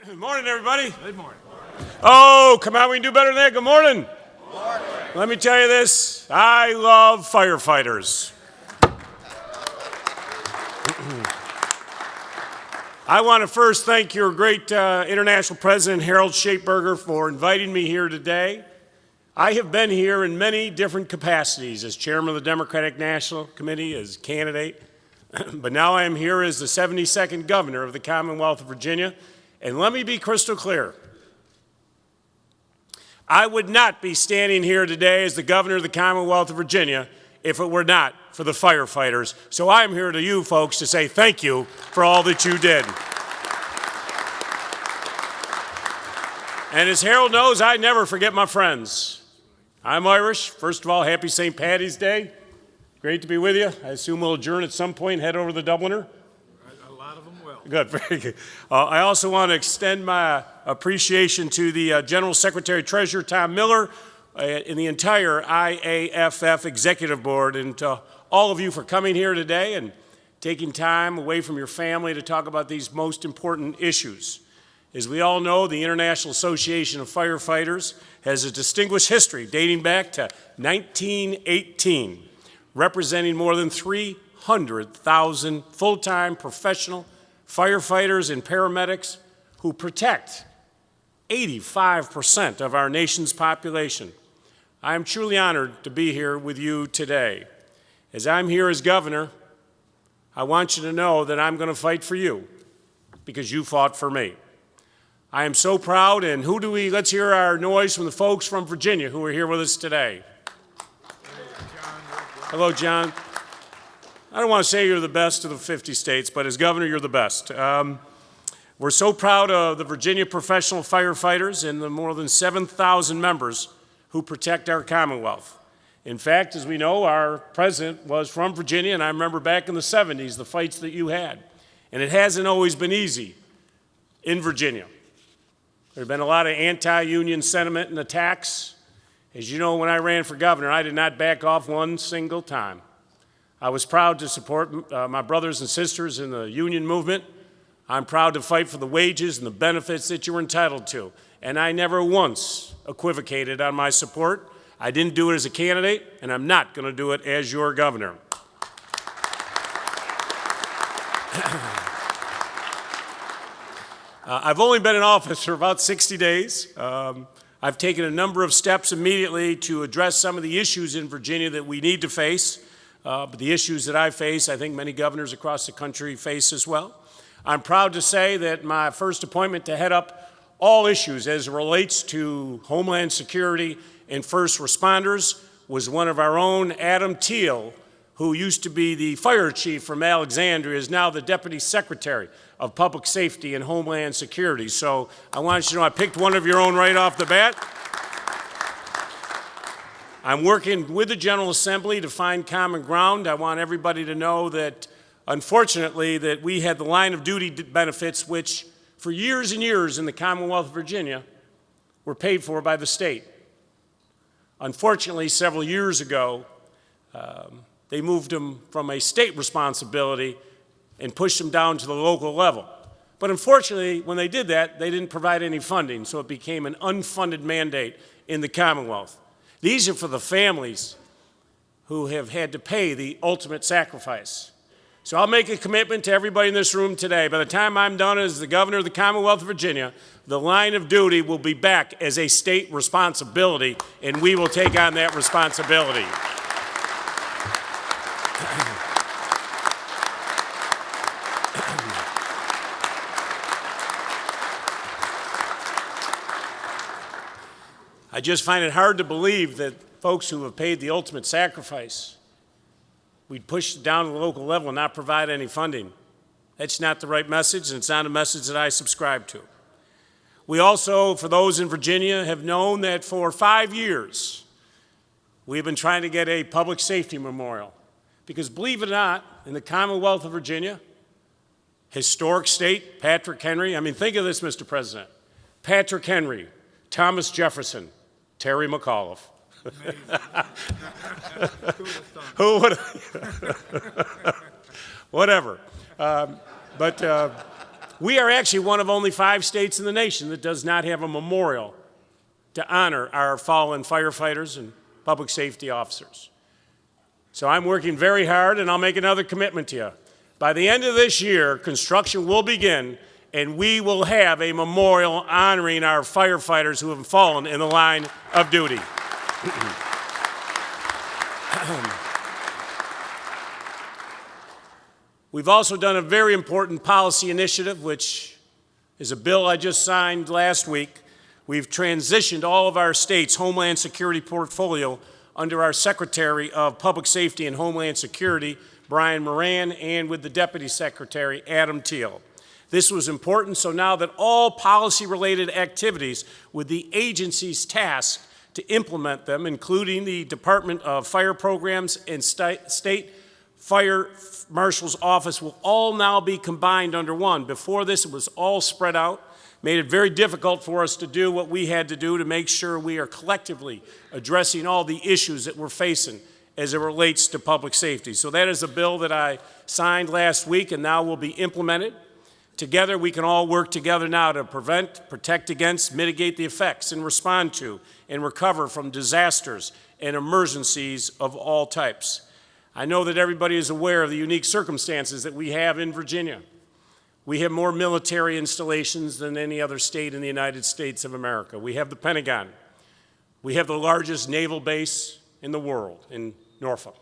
Good morning, everybody. Good morning. Oh, come on, we can do better than that. Good morning. Good morning. Let me tell you this. I love firefighters. I want to first thank your great international president, Harold Shapeberger, for inviting me here today. I have been here in many different capacities as chairman of the Democratic National Committee, as candidate, but now I am here as the 72nd governor of the Commonwealth of Virginia. And let me be crystal clear. I would not be standing here today as the governor of the Commonwealth of Virginia if it were not for the firefighters. So I am here to you folks to say thank you for all that you did. And as Harold knows, I never forget my friends. I'm Irish. First of all, happy St. Paddy's Day. Great to be with you. I assume we'll adjourn at some point and head over to the Dubliner. A lot of them will. Good, very good. I also want to extend my appreciation to the General Secretary Treasurer Tom Miller and the entire IAFF Executive Board, and to all of you for coming here today and taking time away from your family to talk about these most important issues. As we all know, the International Association of Firefighters has a distinguished history dating back to 1918, representing more than 300,000 full-time professional firefighters and paramedics who protect 85% of our nation's population. I am truly honored to be here with you today. As I'm here as governor, I want you to know that I'm going to fight for you because you fought for me. I am so proud, and let's hear our noise from the folks from Virginia who are here with us today. Hello, John. I don't want to say you're the best of the 50 states, but as governor, you're the best. We're so proud of the Virginia professional firefighters and the more than 7,000 members who protect our Commonwealth. In fact, as we know, our president was from Virginia, and I remember back in the 70s, the fights that you had. And it hasn't always been easy in Virginia. There have been a lot of anti-union sentiment and attacks. As you know, when I ran for governor, I did not back off one single time. I was proud to support my brothers and sisters in the union movement. I'm proud to fight for the wages and the benefits that you were entitled to. And I never once equivocated on my support. I didn't do it as a candidate, and I'm not going to do it as your governor. I've only been in office for about 60 days. I've taken a number of steps immediately to address some of the issues in Virginia that we need to face. But the issues that I face, I think many governors across the country face as well. I'm proud to say that my first appointment to head up all issues as it relates to Homeland Security and first responders was one of our own, Adam Teal, who used to be the fire chief from Alexandria, is now the Deputy Secretary of Public Safety and Homeland Security. So I want you to know I picked one of your own right off the bat. I'm working with the General Assembly to find common ground. I want everybody to know that, unfortunately, that we had the line of duty benefits, which for years and years in the Commonwealth of Virginia were paid for by the state. Unfortunately, several years ago, they moved them from a state responsibility and pushed them down to the local level. But unfortunately, when they did that, they didn't provide any funding, so it became an unfunded mandate in the Commonwealth. These are for the families who have had to pay the ultimate sacrifice. So I'll make a commitment to everybody in this room today. By the time I'm done as the governor of the Commonwealth of Virginia, the line of duty will be back as a state responsibility, and we will take on that responsibility. I just find it hard to believe that folks who have paid the ultimate sacrifice, we'd push it down to the local level and not provide any funding. That's not the right message, and it's not a message that I subscribe to. We also, for those in Virginia, have known that for 5 years, we've been trying to get a public safety memorial. Because believe it or not, in the Commonwealth of Virginia, historic state, Patrick Henry, I mean, think of this, Mr. President. Patrick Henry, Thomas Jefferson, Terry McAuliffe. Who would? Whatever. But We are actually one of only 5 states in the nation that does not have a memorial to honor our fallen firefighters and public safety officers. So I'm working very hard, and I'll make another commitment to you. By the end of this year, construction will begin, and we will have a memorial honoring our firefighters who have fallen in the line of duty. We've also done a very important policy initiative, which is a bill I just signed last week. We've transitioned all of our state's Homeland Security portfolio under our Secretary of Public Safety and Homeland Security, Brian Moran, and with the Deputy Secretary, Adam Teal. This was important, so now that all policy-related activities with the agencies tasked to implement them, including the Department of Fire Programs and State Fire Marshal's Office, will all now be combined under one. Before this, it was all spread out, made it very difficult for us to do what we had to do to make sure we are collectively addressing all the issues that we're facing as it relates to public safety. So that is a bill that I signed last week and now will be implemented. Together, we can all work together now to prevent, protect against, mitigate the effects, and respond to and recover from disasters and emergencies of all types. I know that everybody is aware of the unique circumstances that we have in Virginia. We have more military installations than any other state in the United States of America. We have the Pentagon. We have the largest naval base in the world in Norfolk.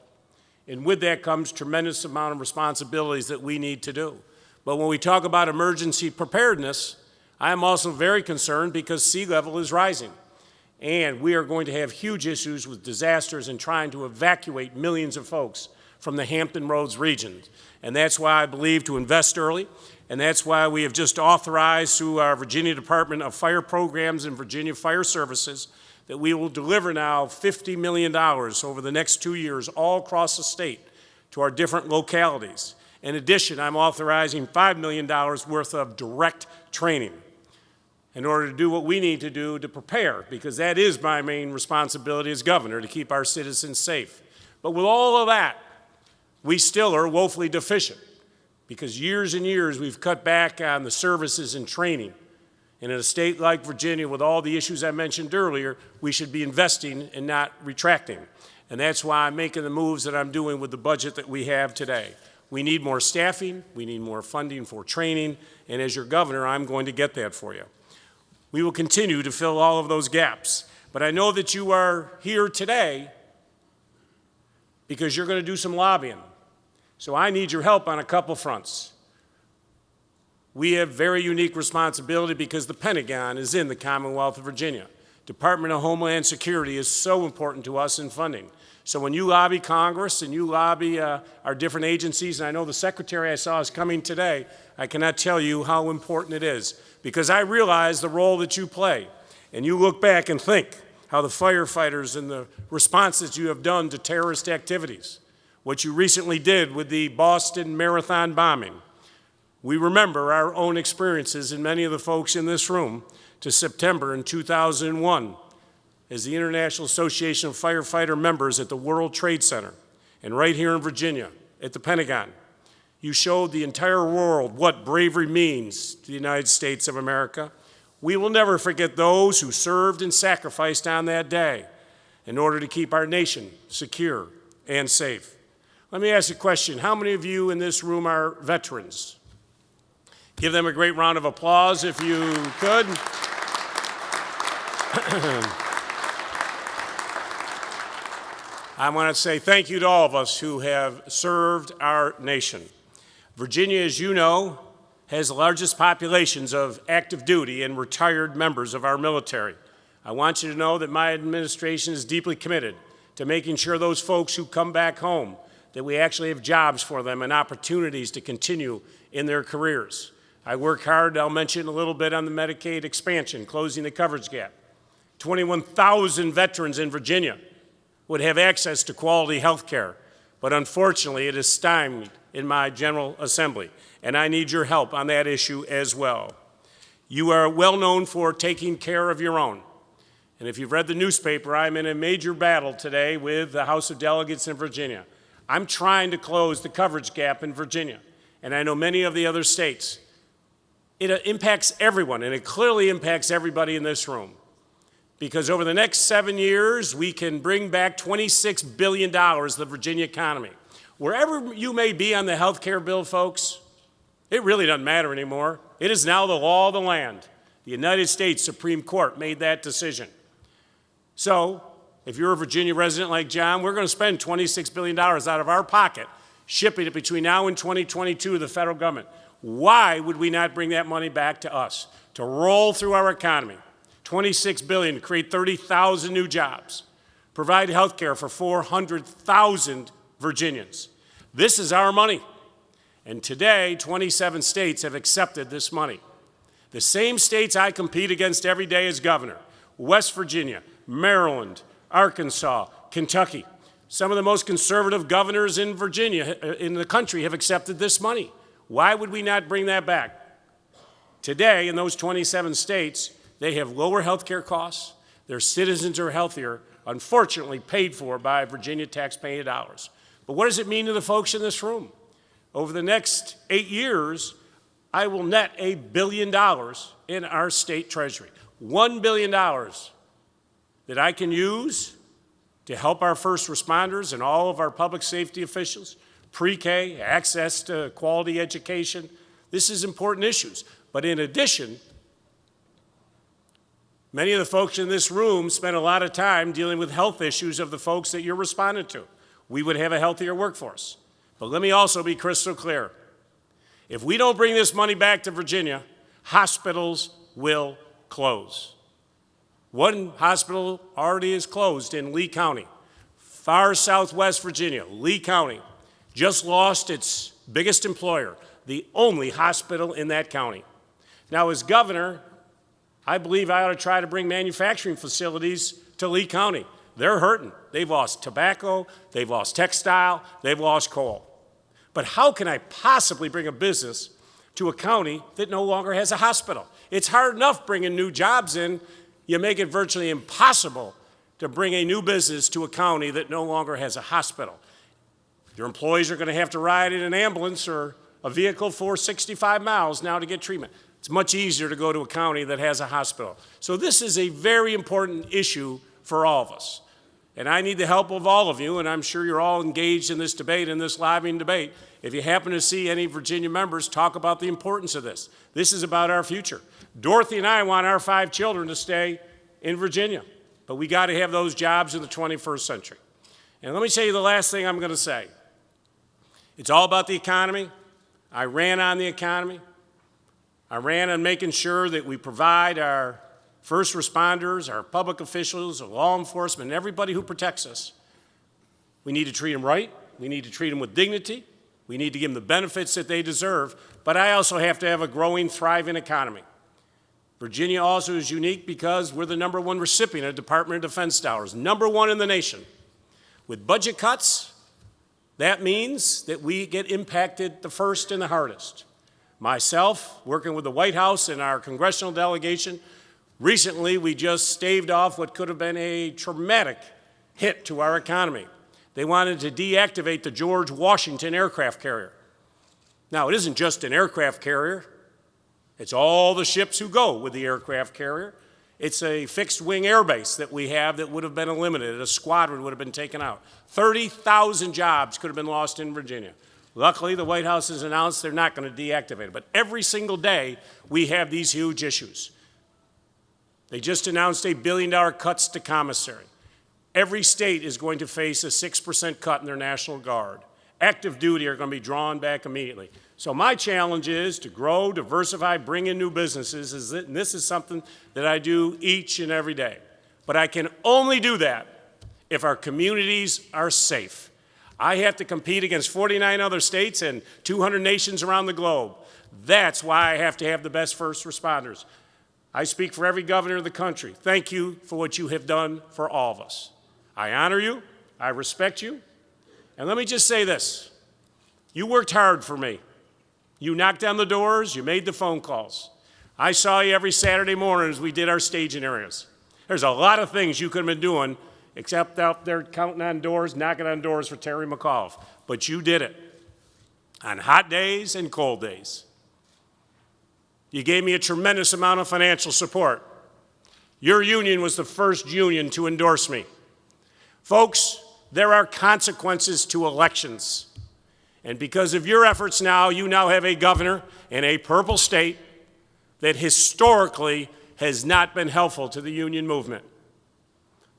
And with that comes tremendous amount of responsibilities that we need to do. But when we talk about emergency preparedness, I am also very concerned because sea level is rising. And we are going to have huge issues with disasters and trying to evacuate millions of folks from the Hampton Roads region. And that's why I believe to invest early, and that's why we have just authorized through our Virginia Department of Fire Programs and Virginia Fire Services that we will deliver now $50 million over the next 2 years all across the state to our different localities. In addition, I'm authorizing $5 million worth of direct training in order to do what we need to do to prepare, because that is my main responsibility as governor, to keep our citizens safe. But with all of that, we still are woefully deficient, because years and years we've cut back on the services and training. And in a state like Virginia, with all the issues I mentioned earlier, we should be investing and not retracting. And that's why I'm making the moves that I'm doing with the budget that we have today. We need more staffing, we need more funding for training, and as your governor, I'm going to get that for you. We will continue to fill all of those gaps. But I know that you are here today because you're going to do some lobbying. So I need your help on a couple fronts. We have very unique responsibility because the Pentagon is in the Commonwealth of Virginia. Department of Homeland Security is so important to us in funding. So when you lobby Congress and you lobby our different agencies, and I know the secretary I saw is coming today, I cannot tell you how important it is, because I realize the role that you play. And you look back and think how the firefighters and the responses you have done to terrorist activities, what you recently did with the Boston Marathon bombing. We remember our own experiences, and many of the folks in this room, to September in 2001, as the International Association of Firefighter members at the World Trade Center, and right here in Virginia at the Pentagon. You showed the entire world what bravery means to the United States of America. We will never forget those who served and sacrificed on that day in order to keep our nation secure and safe. Let me ask you a question. How many of you in this room are veterans? Give them a great round of applause if you could. I want to say thank you to all of us who have served our nation. Virginia, as you know, has the largest populations of active duty and retired members of our military. I want you to know that my administration is deeply committed to making sure those folks who come back home, that we actually have jobs for them and opportunities to continue in their careers. I work hard, I'll mention a little bit on the Medicaid expansion, closing the coverage gap. 21,000 veterans in Virginia would have access to quality health care, but unfortunately it is stymied in my General Assembly, and I need your help on that issue as well. You are well known for taking care of your own, and if you've read the newspaper, I'm in a major battle today with the House of Delegates in Virginia. I'm trying to close the coverage gap in Virginia, and I know many of the other states. it impacts everyone, and it clearly impacts everybody in this room. Because over the next 7 years, we can bring back $26 billion to the Virginia economy. Wherever you may be on the health care bill, folks, it really doesn't matter anymore. It is now the law of the land. The United States Supreme Court made that decision. So, if you're a Virginia resident like John, we're going to spend $26 billion out of our pocket shipping it between now and 2022 to the federal government. Why would we not bring that money back to us to roll through our economy? $26 billion to create 30,000 new jobs, provide health care for 400,000 Virginians. This is our money. And today, 27 states have accepted this money. The same states I compete against every day as governor: West Virginia, Maryland, Arkansas, Kentucky. Some of the most conservative governors in Virginia, in the country, have accepted this money. Why would we not bring that back? Today, in those 27 states, they have lower health care costs. Their citizens are healthier, unfortunately paid for by Virginia taxpayer dollars. But what does it mean to the folks in this room? Over the next 8 years, I will net $1 billion in our state treasury. $1 billion that I can use to help our first responders and all of our public safety officials, pre-K, access to quality education. This is important issues. But in addition, many of the folks in this room spend a lot of time dealing with health issues of the folks that you're responding to. We would have a healthier workforce. But let me also be crystal clear. If we don't bring this money back to Virginia, hospitals will close. One hospital already is closed in Lee County. Far southwest Virginia, Lee County, just lost its biggest employer, the only hospital in that county. Now, as governor, I believe I ought to try to bring manufacturing facilities to Lee County. They're hurting. They've lost tobacco, they've lost textile, they've lost coal. But how can I possibly bring a business to a county that no longer has a hospital? It's hard enough bringing new jobs in. You make it virtually impossible to bring a new business to a county that no longer has a hospital. Your employees are going to have to ride in an ambulance or a vehicle for 65 miles now to get treatment. It's much easier to go to a county that has a hospital. So this is a very important issue for all of us. And I need the help of all of you, and I'm sure you're all engaged in this debate, in this lobbying debate. If you happen to see any Virginia members, talk about the importance of this. This is about our future. Dorothy and I want our 5 children to stay in Virginia, but we got to have those jobs in the 21st century. And let me tell you the last thing I'm going to say. It's all about the economy. I ran on the economy. I ran on making sure that we provide our first responders, our public officials, our law enforcement, and everybody who protects us. We need to treat them right. We need to treat them with dignity. We need to give them the benefits that they deserve. But I also have to have a growing, thriving economy. Virginia also is unique because we're the #1 recipient of Department of Defense dollars, #1 in the nation. With budget cuts, that means that we get impacted the first and the hardest. Myself, working with the White House and our congressional delegation, recently we just staved off what could have been a traumatic hit to our economy. They wanted to deactivate the George Washington aircraft carrier. Now, it isn't just an aircraft carrier. It's all the ships who go with the aircraft carrier. It's a fixed-wing airbase that we have that would have been eliminated. A squadron would have been taken out. 30,000 jobs could have been lost in Virginia. Luckily, the White House has announced they're not going to deactivate it. But every single day, we have these huge issues. They just announced $1 billion cuts to commissary. Every state is going to face a 6% cut in their National Guard. Active duty are going to be drawn back immediately. So my challenge is to grow, diversify, bring in new businesses, and this is something that I do each and every day. But I can only do that if our communities are safe. I have to compete against 49 other states and 200 nations around the globe. That's why I have to have the best first responders. I speak for every governor of the country. Thank you for what you have done for all of us. I honor you. I respect you. And let me just say this. You worked hard for me. You knocked on the doors. You made the phone calls. I saw you every Saturday morning as we did our staging areas. There's a lot of things you could have been doing except out there counting on doors, knocking on doors for Terry McAuliffe. But you did it on hot days and cold days. You gave me a tremendous amount of financial support. Your union was the first union to endorse me. Folks, there are consequences to elections. And because of your efforts now, you now have a governor in a purple state that historically has not been helpful to the union movement.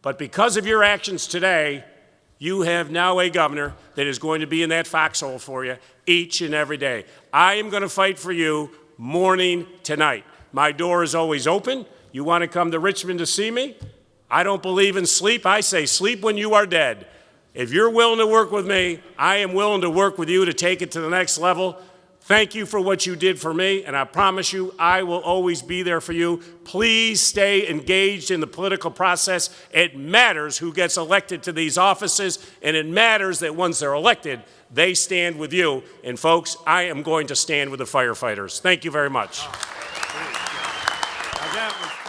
But because of your actions today, you have now a governor that is going to be in that foxhole for you each and every day. I am going to fight for you morning to night. My door is always open. You want to come to Richmond to see me? I don't believe in sleep. I say sleep when you are dead. If you're willing to work with me, I am willing to work with you to take it to the next level. Thank you for what you did for me, and I promise you I will always be there for you. Please stay engaged in the political process. It matters who gets elected to these offices, and it matters that once they're elected, they stand with you. And folks, I am going to stand with the firefighters. Thank you very much. Now that was